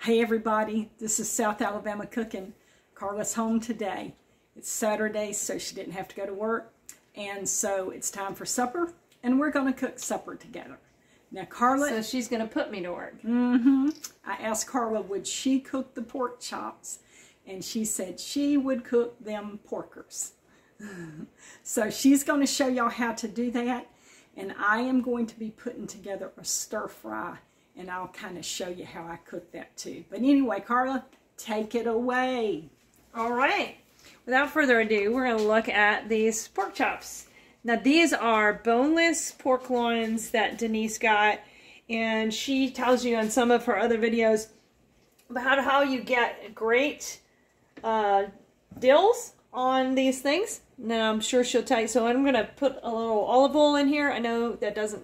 Hey everybody, this is South Alabama Cooking. Carla's home today. It's Saturday, so she didn't have to go to work. And so it's time for supper, and we're going to cook supper together. Now Carla... So she's going to put me to work. I asked Carla would she cook the pork chops, and she said she would cook them porkers. So she's going to show y'all how to do that, and I am going to be putting together a stir fry. And I'll kind of show you how I cook that too. But anyway, Carla, take it away. All right. Without further ado, we're going to look at these pork chops. Now, these are boneless pork loins that Denise got. And she tells you in some of her other videos about how you get great dills on these things. Now, I'm sure she'll tell you. So I'm going to put a little olive oil in here. I know that doesn't...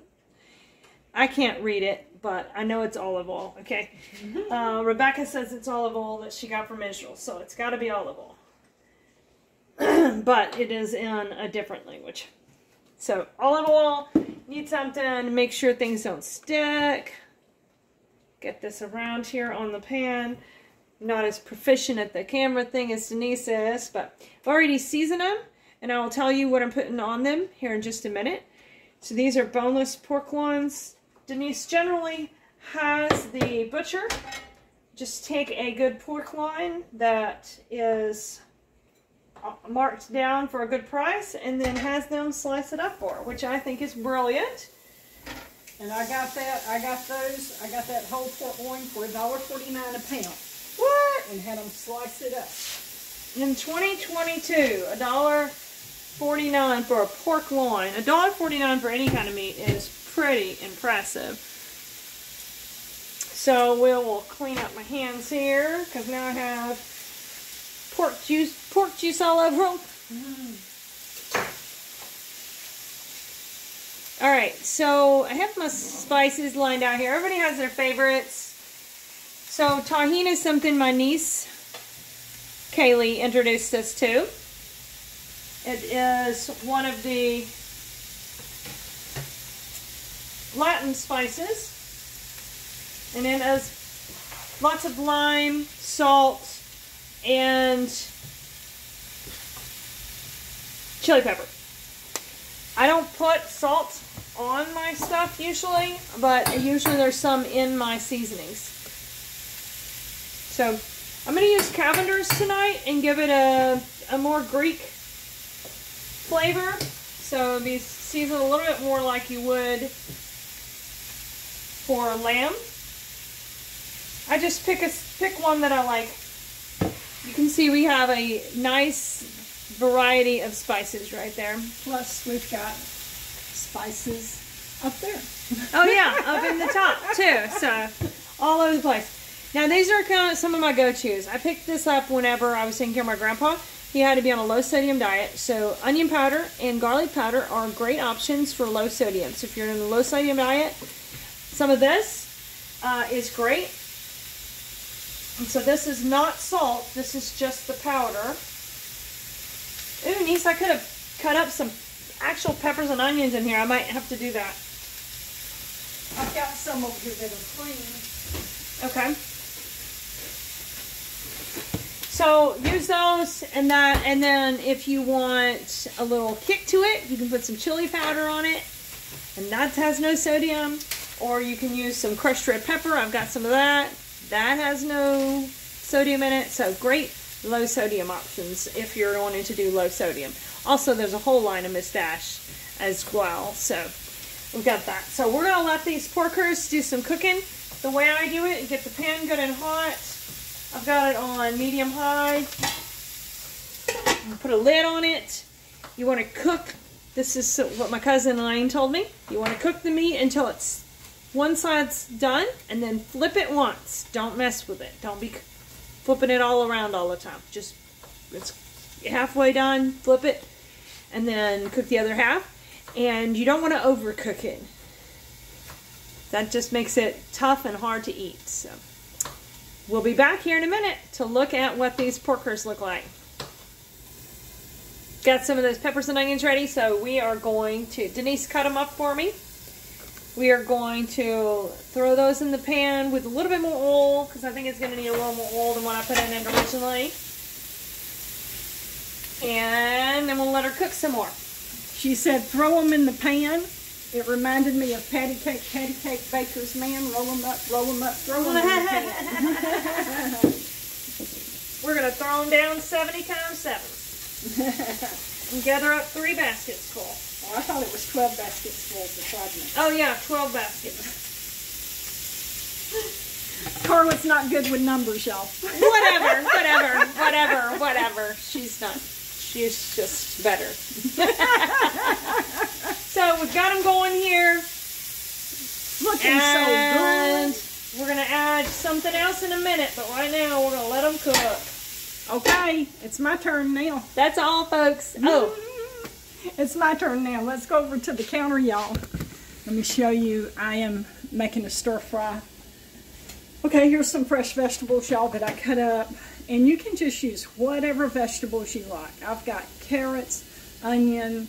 I can't read it, but I know it's olive oil, okay? Rebecca says it's olive oil that she got from Israel, so it's got to be olive oil. But it is in a different language. So, olive oil, need something to make sure things don't stick. Get this around here on the pan. Not as proficient at the camera thing as Denise is, but I've already seasoned them, and I will tell you what I'm putting on them here in just a minute. So these are boneless pork loins. Denise generally has the butcher just take a good pork loin that is marked down for a good price and then has them slice it up for her, which I think is brilliant. And I got that whole pork loin for $1.49 a pound. What? And had them slice it up. In 2022, $1.49 for a pork loin. $1.49 for any kind of meat is pretty impressive. So we'll clean up my hands here because now I have pork juice all over them. All right, so I have my spices lined out here. Everybody has their favorites. So tahini is something my niece Kaylee introduced us to. It is one of the Latin spices, and it has lots of lime, salt, and chili pepper. I don't put salt on my stuff usually, but usually there's some in my seasonings. So I'm going to use Cavender's tonight and give it a more Greek flavor. So it'll be seasoned a little bit more like you would for lamb. I just pick one that I like. You can see we have a nice variety of spices right there. Plus we've got spices up there. Oh yeah, up in the top too. So all over the place. Now these are kind of some of my go-tos. I picked this up whenever I was taking care of my grandpa. He had to be on a low sodium diet. So onion powder and garlic powder are great options for low sodium. So if you're in a low sodium diet, some of this is great. And so this is not salt. This is just the powder. Ooh, niece, I could have cut up some actual peppers and onions in here. I might have to do that. I've got some over here that are clean. Okay. So use those and that, and then if you want a little kick to it, you can put some chili powder on it, and that has no sodium. Or you can use some crushed red pepper. I've got some of that. That has no sodium in it. So great low sodium options if you're wanting to do low sodium. Also, there's a whole line of Miss Dash as well. So we've got that. So we're going to let these porkers do some cooking. The way I do it, get the pan good and hot. I've got it on medium high. Put a lid on it. You want to cook. This is what my cousin Elaine told me. You want to cook the meat until it's one side's done, and then flip it once. Don't mess with it. Don't be flipping it all around all the time. Just, it's halfway done, flip it, and then cook the other half. And you don't want to overcook it. That just makes it tough and hard to eat. So we'll be back here in a minute to look at what these porkers look like. Got some of those peppers and onions ready, so we are going to, Denise cut them up for me. We are going to throw those in the pan with a little bit more oil because I think it's going to need a little more oil than what I put in it originally. And then we'll let her cook some more. She said throw them in the pan. It reminded me of patty cake baker's man. Roll them up, throw them in the pan. We're going to throw them down 70 times 7. And gather up 3 baskets full. Oh, I thought it was 12 baskets full of the fried mix. Oh yeah, 12 baskets. Carla's not good with numbers, y'all. Whatever. She's not. She's just better. So we've got them going here. Looking so good. We're going to add something else in a minute, but right now we're going to let them cook. Okay, it's my turn now. That's all, folks. Oh. It's my turn now. Let's go over to the counter, y'all. Let me show you. I am making a stir fry. Okay, here's some fresh vegetables, y'all, that I cut up. And you can just use whatever vegetables you like. I've got carrots, onion,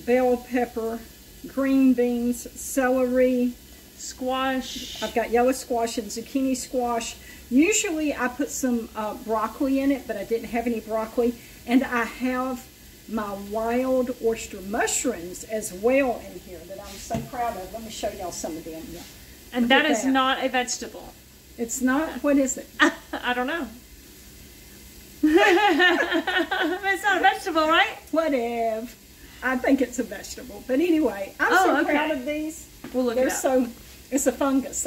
bell pepper, green beans, celery, squash. I've got yellow squash and zucchini squash. Usually I put some broccoli in it, but I didn't have any broccoli. And I have my wild oyster mushrooms as well in here that I'm so proud of. Let me show y'all some of them. Yeah. And that is not a vegetable. It's not? What is it? I don't know. It's not a vegetable, right? Whatever. I think it's a vegetable. But anyway, I'm so proud of these. We'll look it up. It's a fungus.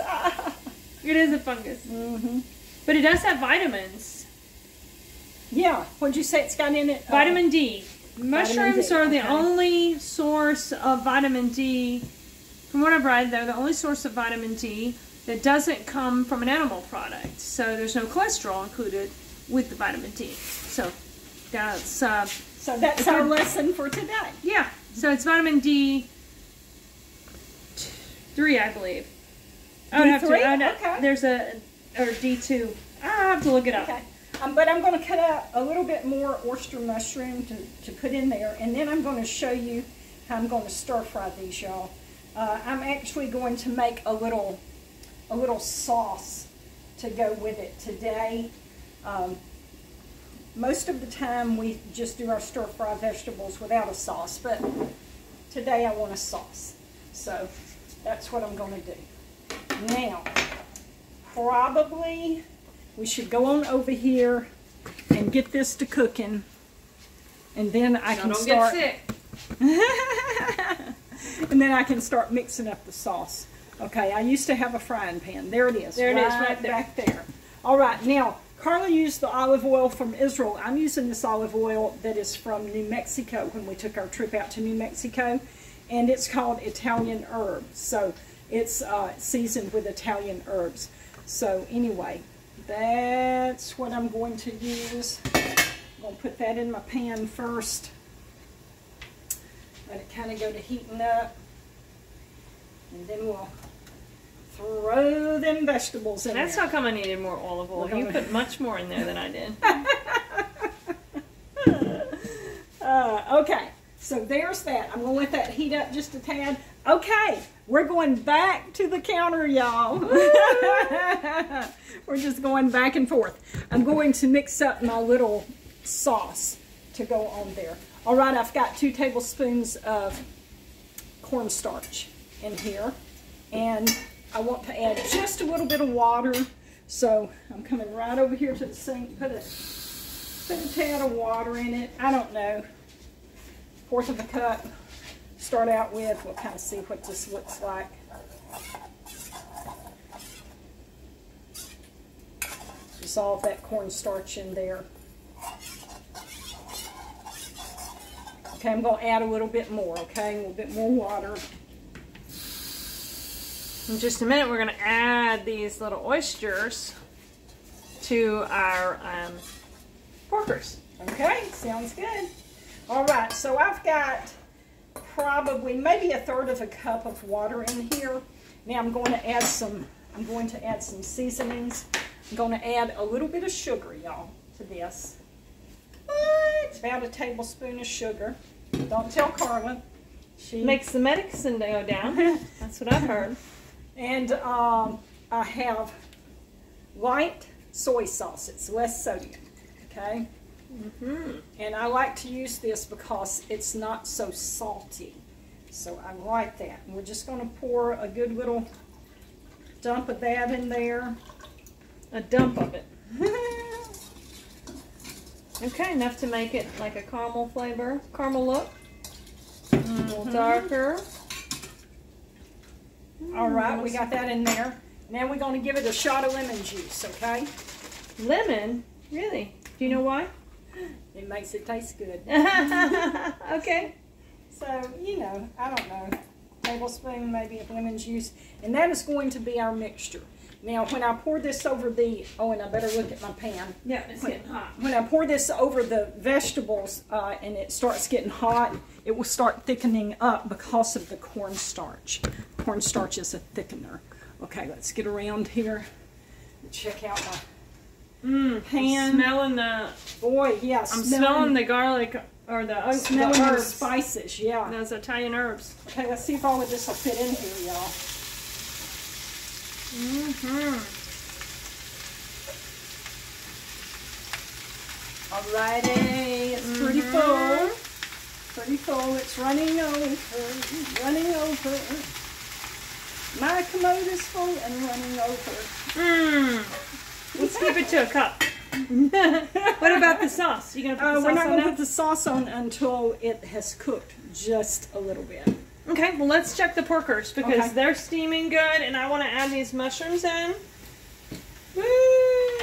It is a fungus. Mm-hmm. But it does have vitamins. Yeah. What'd you say it's got in it? Vitamin D. Mushrooms are the only source of vitamin D. From what I've read, they're the only source of vitamin D that doesn't come from an animal product. So there's no cholesterol included with the vitamin D. So that's our lesson for today. Yeah. So it's vitamin D3, I believe. D3? There's or D2. I have to look it up. Okay. But I'm going to cut out a little bit more oyster mushroom to put in there, and then I'm going to show you how I'm going to stir fry these, y'all. I'm actually going to make a little sauce to go with it today. Most of the time we just do our stir fry vegetables without a sauce, but today I want a sauce. So that's what I'm going to do. Now, probably we should go on over here and get this to cooking, and then I can start. Get sick. And then I can start mixing up the sauce. Okay, I used to have a frying pan. There it is. There it is, right there. Back there. All right, now Carla used the olive oil from Israel. I'm using this olive oil that is from New Mexico when we took our trip out to New Mexico, and it's called Italian herbs. So it's seasoned with Italian herbs. So anyway, that's what I'm going to use. I'm going to put that in my pan first. Let it kind of go to heating up. And then we'll throw them vegetables in That's there. how come I needed more olive oil. You put much more in there than I did. Okay, so there's that. I'm going to let that heat up just a tad. Okay, we're going back to the counter, y'all. We're just going back and forth. I'm going to mix up my little sauce to go on there. All right, I've got 2 tablespoons of cornstarch in here, and I want to add just a little bit of water. So I'm coming right over here to the sink, put a tad of water in it. I don't know, 1/4 of a cup. Start out with. We'll kind of see what this looks like. Dissolve that cornstarch in there. Okay, I'm going to add a little bit more, okay? A little bit more water. In just a minute, we're going to add these little oysters to our porkers. Okay, sounds good. All right, so I've got probably maybe 1/3 of a cup of water in here. Now I'm going to add some seasonings. I'm going to add a little bit of sugar, y'all, to this. About 1 tablespoon of sugar. Don't tell Carla. Makes the medicine go down. That's what I've heard. And I have light soy sauce. It's less sodium, okay? And I like to use this because it's not so salty. So I like that. And we're just going to pour a good little dump of that in there. A dump of it. Okay, enough to make it like a caramel flavor, caramel look. A little darker. All right, we got that in there. Now we're going to give it a shot of lemon juice, okay? Lemon? Really? Do you know why? It makes it taste good. Okay. So, you know, I don't know, tablespoon maybe of lemon juice. And that is going to be our mixture. Now, when I pour this over the, oh, and I better look at my pan. Yeah, it's getting hot. When I pour this over the vegetables and it starts getting hot, it will start thickening up because of the cornstarch. Cornstarch is a thickener. Okay, let's get around here and check out my pan. I'm smelling the, boy, yes. I'm smelling the garlic or the smelling the the herbs. spices, yeah. Those Italian herbs. Okay, let's see if all of this will fit in here, y'all. Alrighty, it's pretty full. Pretty full. It's running over. Running over. My commode is full and running over. Let's keep it to a cup. What about the sauce? You gonna put the sauce we're not on going to that? put the sauce on until it has cooked just a little bit. Okay, well let's check the porkers because Okay. they're steaming good and I want to add these mushrooms in. Woo!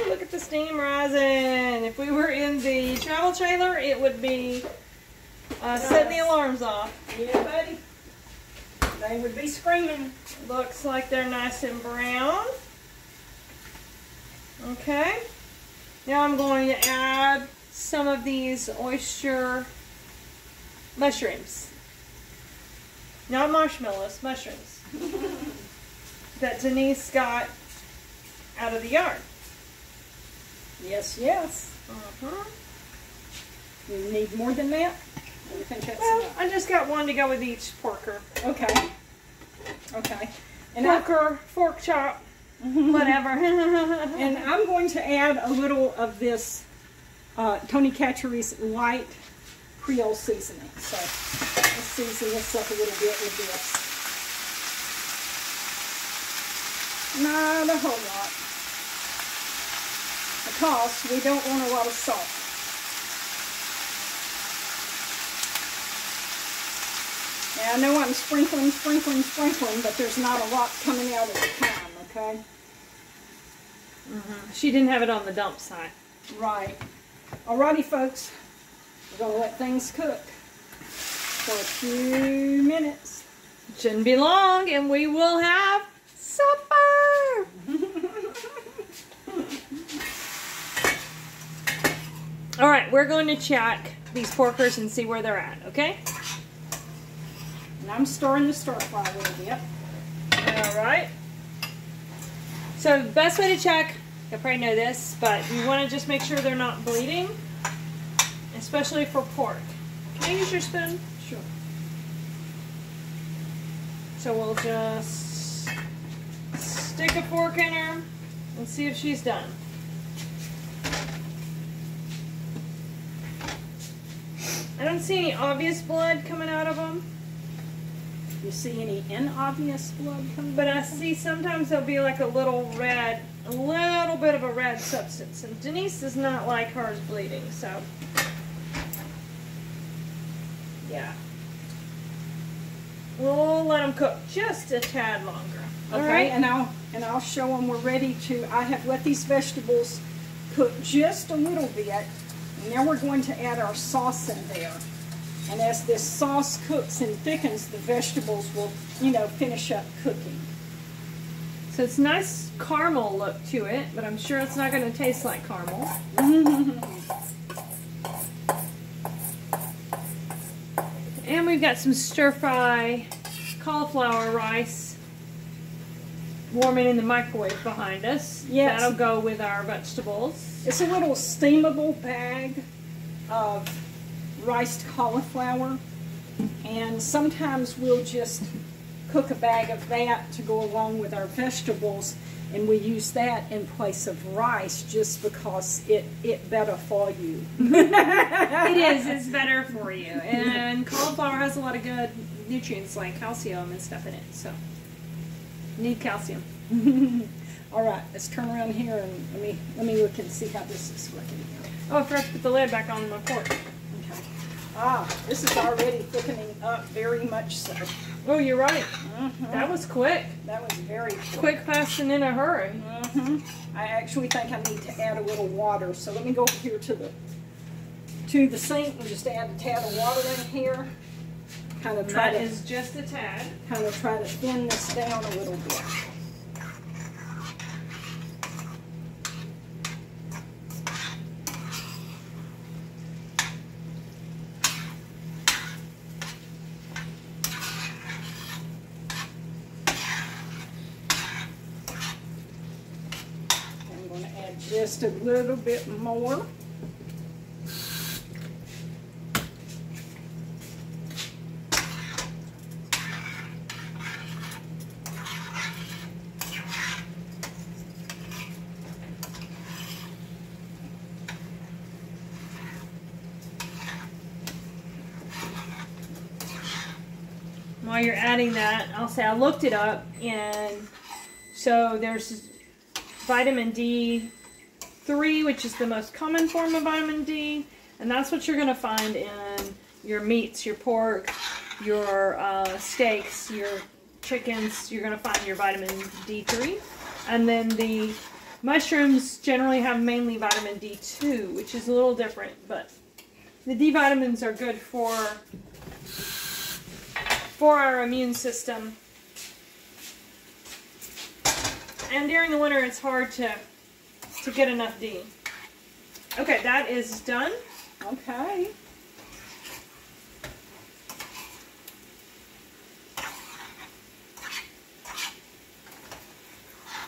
Look at the steam rising. If we were in the travel trailer, it would be setting the alarms off. Yeah, buddy. They would be screaming. Looks like they're nice and brown. Okay. Now I'm going to add some of these oyster mushrooms. Not marshmallows, mushrooms. That Denise got out of the yard. Yes, yes. You need more than that? Or you think that's Well, enough? I just got one to go with each porker. Okay. Okay. And Porker, fork chop, whatever. And I'm going to add a little of this Tony Chachere's light Creole seasoning. So let's season this up a little bit with this. Not a whole lot. Because we don't want a lot of salt. Now, I know I'm sprinkling, but there's not a lot coming out at a time, okay? She didn't have it on the dump side. Right. Alrighty, folks. We're going to let things cook for a few minutes. Shouldn't be long, and we will have supper. All right, we're going to check these porkers and see where they're at, okay? And I'm stirring the stir fry a little bit. All right. So the best way to check, you probably know this, but you want to just make sure they're not bleeding, especially for pork. Can I use your spoon? Sure. So we'll just stick a fork in her and see if she's done. I don't see any obvious blood coming out of them, You see any inobvious blood coming? but I see sometimes there'll be like a little red, a little bit of a red substance. And Denise does not like hers bleeding, so yeah. We'll let them cook just a tad longer. All Okay, right? and I'll show them we're ready to. I have let these vegetables cook just a little bit, and now we're going to add our sauce in there. And as this sauce cooks and thickens, the vegetables will, you know, finish up cooking. So it's nice caramel look to it, but I'm sure it's not going to taste like caramel. And we've got some stir-fry cauliflower rice warming in the microwave behind us. Yes. That'll go with our vegetables. It's a little steamable bag of riced cauliflower. And sometimes we'll just cook a bag of that to go along with our vegetables, and we use that in place of rice just because it better for you. It is. It's better for you. And cauliflower has a lot of good nutrients like calcium and stuff in it. So you need calcium. All right, let's turn around here and let me look and see how this is looking here. Oh, I forgot to put the lid back on my fork. Okay. Ah, this is already thickening up very much so. Oh, you're right. That was quick. That was very quick, fast, and in a hurry. I actually think I need to add a little water. So let me go over here to the sink and just add a tad of water in here. Kind of try that is just a tad. Kind of try to thin this down a little bit. Just a little bit more. While you're adding that, I'll say I looked it up, and so there's vitamin D3, which is the most common form of vitamin D, and that's what you're going to find in your meats, your pork, your steaks, your chickens. You're going to find your vitamin D3. And then the mushrooms generally have mainly vitamin D2, which is a little different, but the D vitamins are good for our immune system. And during the winter, it's hard to get enough D. Okay, that is done. Okay.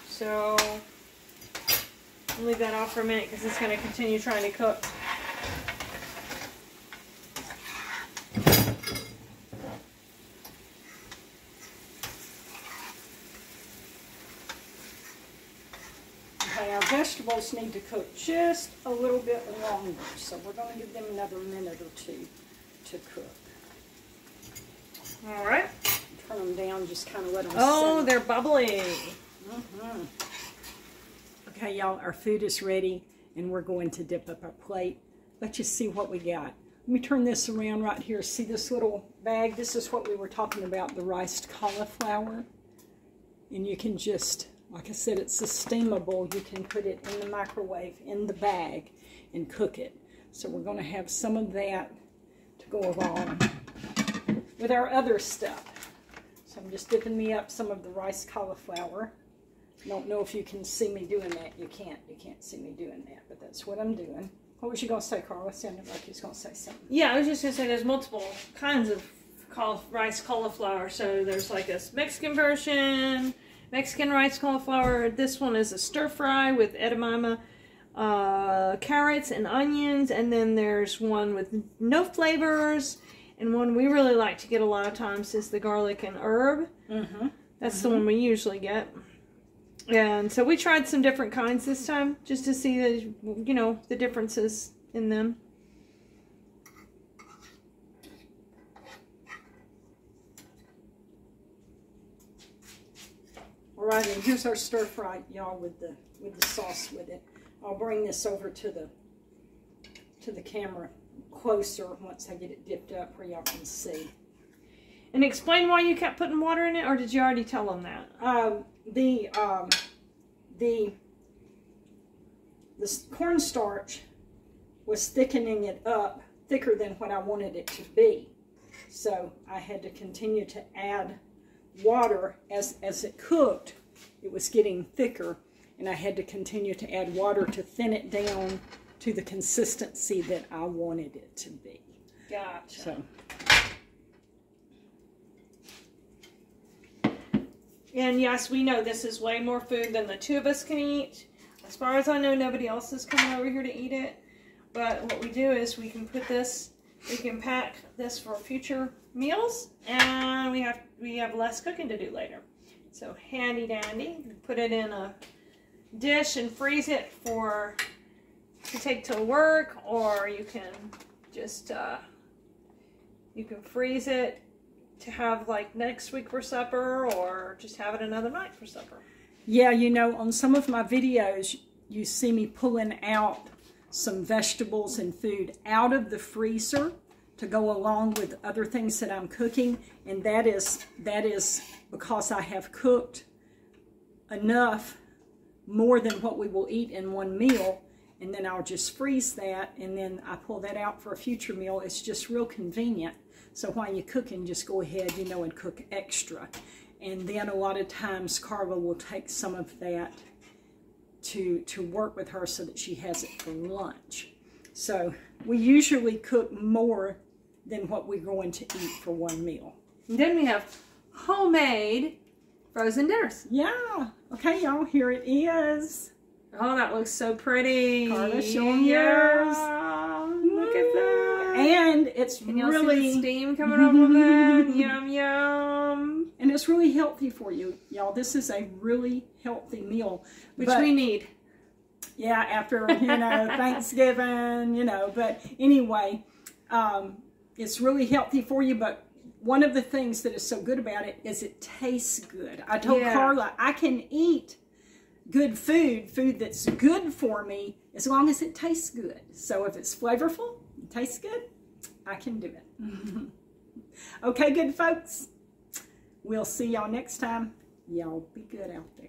So, I'll leave that off for a minute because it's going to continue trying to cook. Our vegetables need to cook just a little bit longer, so we're going to give them another minute or two to cook. All right. Turn them down, just kind of let them Oh, simmer. they're bubbly. Okay, y'all, our food is ready, and we're going to dip up our plate. Let's just see what we got. Let me turn this around right here. See this little bag? This is what we were talking about, the riced cauliflower. And you can just... like I said, it's steamable. You can put it in the microwave in the bag and cook it. So we're going to have some of that to go along with our other stuff. So I'm just dipping me up some of the rice cauliflower. I don't know if you can see me doing that. You can't see me doing that, but that's what I'm doing. What was you going to say, Carla? It sounded like you was going to say something. Yeah, I was just going to say there's multiple kinds of rice cauliflower. So there's like a Mexican version, Mexican rice cauliflower. This one is a stir fry with edamame, carrots and onions, and then there's one with no flavors, and one we really like to get a lot of times is the garlic and herb. That's the one we usually get. And so we tried some different kinds this time just to see the, you know, the differences in them. All right, and here's our stir fry, y'all, with the sauce with it. I'll bring this over to the camera closer once I get it dipped up where y'all can see. And explain why you kept putting water in it, or did you already tell them that? The cornstarch was thickening it up thicker than what I wanted it to be. So I had to continue to add water as it cooked. It was getting thicker, and I had to continue to add water to thin it down to the consistency that I wanted it to be. Gotcha. So. And yes, we know this is way more food than the two of us can eat. As far as I know, nobody else is coming over here to eat it. But what we do is we can put this, we can pack this for future meals, and we have less cooking to do later. So handy dandy. Put it in a dish and freeze it to take to work, or you can just you can freeze it to have like next week for supper, or just have it another night for supper. Yeah, you know, on some of my videos, you see me pulling out some vegetables and food out of the freezer to go along with other things that I'm cooking, and that is because I have cooked enough more than what we will eat in one meal, and then I'll just freeze that, and then I pull that out for a future meal. It's just real convenient. So while you're cooking, just go ahead, you know, and cook extra. And then a lot of times Carla will take some of that to work with her so that she has it for lunch. So we usually cook more than what we're going to eat for one meal. And then we have homemade frozen dinners. Yeah. Okay, y'all, here it is. Oh, that looks so pretty. Carla, show them yours. Look at that. And it's really see the steam coming off of that. Yum, yum. And it's really healthy for you, y'all. This is a really healthy meal. Which we need. Yeah, after, you know, Thanksgiving, you know. But anyway, it's really healthy for you. But one of the things that is so good about it is it tastes good. I told Carla I can eat good food that's good for me, as long as it tastes good. So if it's flavorful, it tastes good, I can do it. Okay, good folks. We'll see y'all next time. Y'all be good out there.